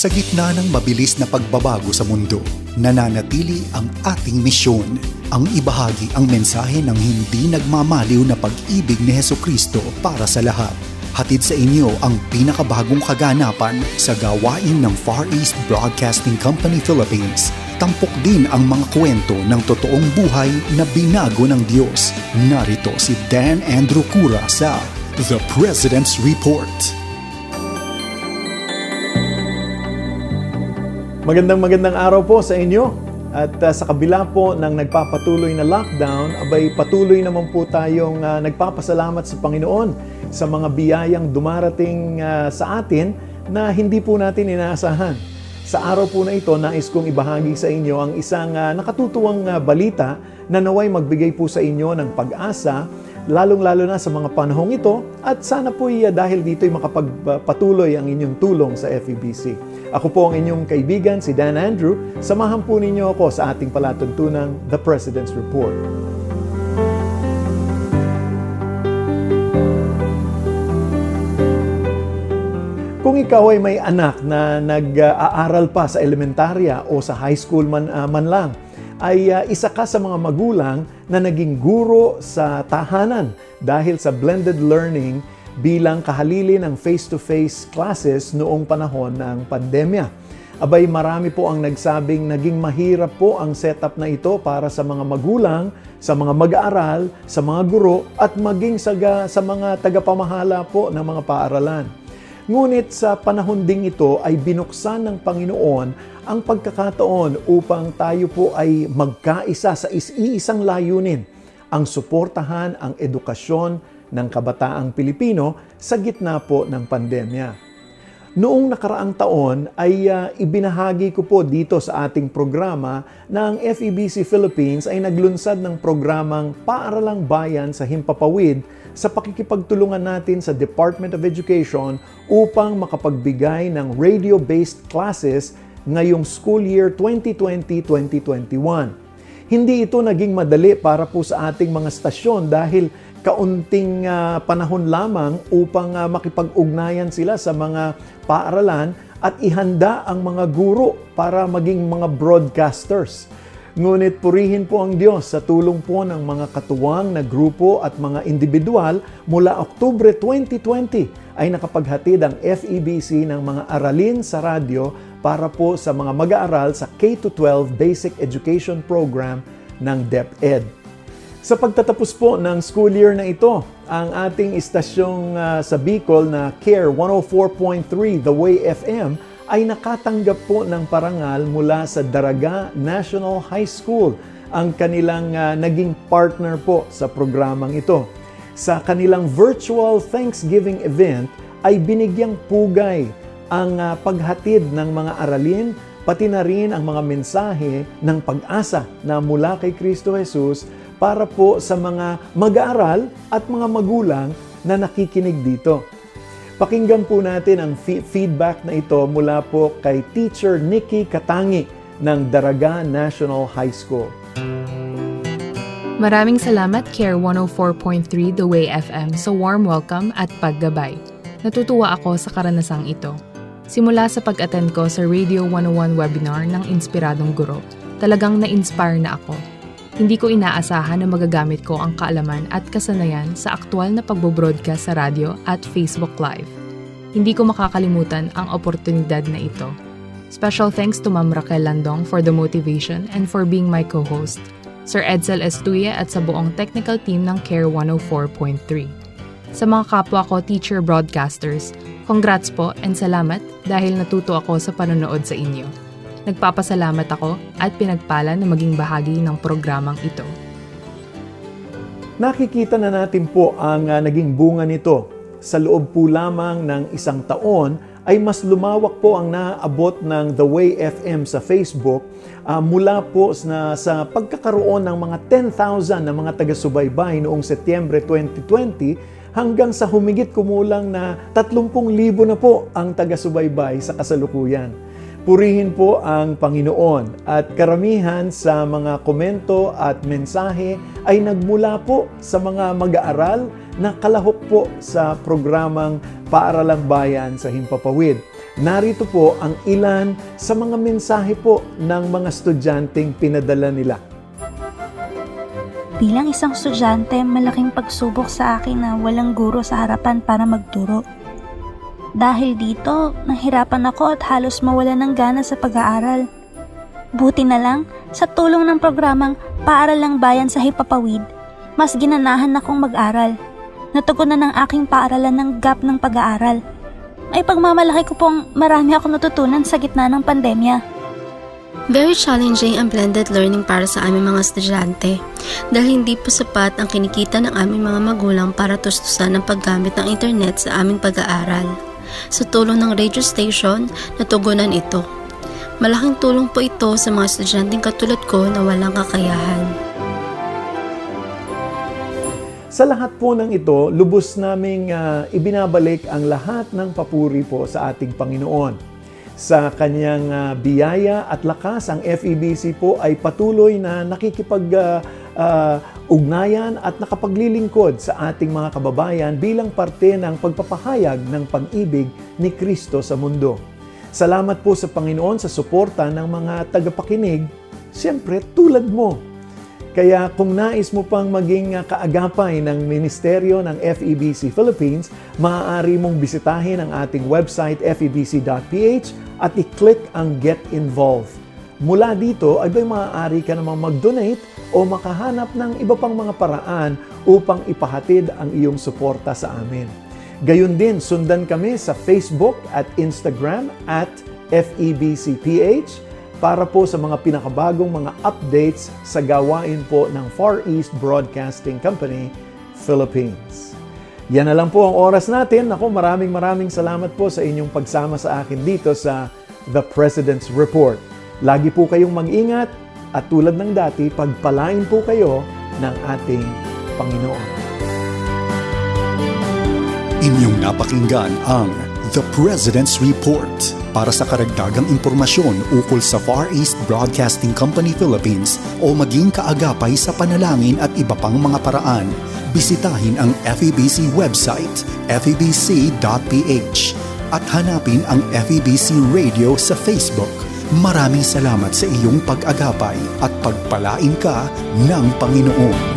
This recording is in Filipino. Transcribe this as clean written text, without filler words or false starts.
Sa gitna ng mabilis na pagbabago sa mundo, nananatili ang ating misyon, ang ibahagi ang mensahe ng hindi nagmamaliw na pag-ibig ni Hesukristo para sa lahat. Hatid sa inyo ang pinakabagong kaganapan sa gawain ng Far East Broadcasting Company Philippines. Tampok din ang mga kwento ng totoong buhay na binago ng Diyos. Narito si Dan Andrew Cura sa The President's Report. Magandang araw po sa inyo. At sa kabila po ng nagpapatuloy na lockdown, abay patuloy naman po tayong nagpapasalamat sa Panginoon sa mga biyayang dumarating sa atin na hindi po natin inaasahan. Sa araw po na ito, nais kong ibahagi sa inyo ang isang nakatutuwang balita na naway magbigay po sa inyo ng pag-asa, lalong-lalo na sa mga panahong ito, at sana po dahil dito'y makapagpatuloy ang inyong tulong sa FEBC. Ako po ang inyong kaibigan, si Dan Andrew. Samahan po ninyo ako sa ating palatuntunang The President's Report. Kung ikaw ay may anak na nag-aaral pa sa elementarya o sa high school man lang, ay isa ka sa mga magulang na naging guro sa tahanan dahil sa blended learning bilang kahalili ng face-to-face classes noong panahon ng pandemya. Abay, marami po ang nagsabing naging mahirap po ang setup na ito para sa mga magulang, sa mga mag-aaral, sa mga guro, at maging sa mga tagapamahala po ng mga paaralan. Ngunit sa panahon ding ito ay binuksan ng Panginoon ang pagkakataon upang tayo po ay magkaisa sa iisang layunin, ang suportahan ang edukasyon ng kabataang Pilipino sa gitna po ng pandemya. Noong nakaraang taon ay ibinahagi ko po dito sa ating programa na ang FEBC Philippines ay naglunsad ng programang Paaralang Bayan sa Himpapawid sa pakikipagtulungan natin sa Department of Education upang makapagbigay ng radio-based classes ngayong school year 2020-2021. Hindi ito naging madali para po sa ating mga stasyon dahil kaunting panahon lamang upang makipag-ugnayan sila sa mga paaralan at ihanda ang mga guro para maging mga broadcasters. Ngunit purihin po ang Diyos sa tulong po ng mga katuwang na grupo at mga individual mula Oktubre 2020 ay nakapaghatid ang FEBC ng mga aralin sa radyo para po sa mga mag-aaral sa K-12 Basic Education Program ng DepEd. Sa pagtatapos po ng school year na ito, ang ating istasyong sa Bicol na CARE 104.3 The Way FM ay nakatanggap po ng parangal mula sa Daraga National High School, ang kanilang naging partner po sa programang ito. Sa kanilang virtual Thanksgiving event ay binigyang pugay ang paghatid ng mga aralin, pati na rin ang mga mensahe ng pag-asa na mula kay Kristo Jesus para po sa mga mag-aaral at mga magulang na nakikinig dito. Pakinggan po natin ang feedback na ito mula po kay Teacher Nikki Katangi ng Daraga National High School. Maraming salamat CARE 104.3 The Way FM sa warm welcome at paggabay. Natutuwa ako sa karanasang ito. Simula sa pag-attend ko sa Radio 101 webinar ng Inspiradong Guro, talagang na-inspire na ako. Hindi ko inaasahan na magagamit ko ang kaalaman at kasanayan sa aktwal na pagbo-broadcast sa radyo at Facebook Live. Hindi ko makakalimutan ang oportunidad na ito. Special thanks to Ma'am Raquel Landong for the motivation and for being my co-host, Sir Edsel Estuya at sa buong technical team ng CARE 104.3. Sa mga kapwa ko teacher broadcasters, congrats po and salamat dahil natuto ako sa panonood sa inyo. Nagpapasalamat ako at pinagpala na maging bahagi ng programang ito. Nakikita na natin po ang naging bunga nito. Sa loob po lamang ng isang taon ay mas lumawak po ang naaabot ng The Way FM sa Facebook mula po sa pagkakaroon ng mga 10,000 na mga taga-subaybay noong Setyembre 2020 hanggang sa humigit kumulang na 30,000 na po ang taga-subaybay sa kasalukuyan. Purihin po ang Panginoon at karamihan sa mga komento at mensahe ay nagmula po sa mga mag-aaral na kalahok po sa programang Paaralang Bayan sa Himpapawid. Narito po ang ilan sa mga mensahe po ng mga estudyanteng pinadala nila. Bilang isang estudyante, malaking pagsubok sa akin na walang guro sa harapan para magturo. Dahil dito, nahirapan ako at halos mawala ng gana sa pag-aaral. Buti na lang, sa tulong ng programang Paaral ng Bayan sa Hipapawid, mas ginanahan akong mag-aral. Natugunan ng aking paaralan ng gap ng pag-aaral. Ay pagmamalaki ko pong marami akong natutunan sa gitna ng pandemya. Very challenging ang blended learning para sa aming mga estudyante dahil hindi po sapat ang kinikita ng aming mga magulang para tustusan ang paggamit ng internet sa aming pag-aaral. Sa tulong ng radio station, natugunan ito. Malaking tulong po ito sa mga estudyanteng katulad ko na walang kakayahan. Sa lahat po ng ito, lubos naming ibinabalik ang lahat ng papuri po sa ating Panginoon. Sa kanyang biyaya at lakas, ang FEBC po ay patuloy na nakikipag-ugnayan at nakapaglilingkod sa ating mga kababayan bilang parte ng pagpapahayag ng pag-ibig ni Kristo sa mundo. Salamat po sa Panginoon sa suporta ng mga tagapakinig, siyempre tulad mo. Kaya kung nais mo pang maging kaagapay ng Ministeryo ng FEBC Philippines, maaari mong bisitahin ang ating website febc.ph at i-click ang Get Involved. Mula dito ay maaari ka namang mag-donate o makahanap ng iba pang mga paraan upang ipahatid ang iyong suporta sa amin. Gayun din, sundan kami sa Facebook at Instagram at FEBCPH para po sa mga pinakabagong mga updates sa gawain po ng Far East Broadcasting Company, Philippines. Yan na lang po ang oras natin. Ako, maraming salamat po sa inyong pagsama sa akin dito sa The President's Report. Lagi po kayong mag-ingat at tulad ng dati, pagpalain po kayo ng ating Panginoon. Inyong napakinggan ang The President's Report. Para sa karagdagang impormasyon ukol sa Far East Broadcasting Company Philippines o maging kaagapay sa panalangin at iba pang mga paraan, bisitahin ang FEBC website febc.ph at hanapin ang FEBC Radio sa Facebook. Maraming salamat sa iyong pag-agapay at pagpalain ka ng Panginoon.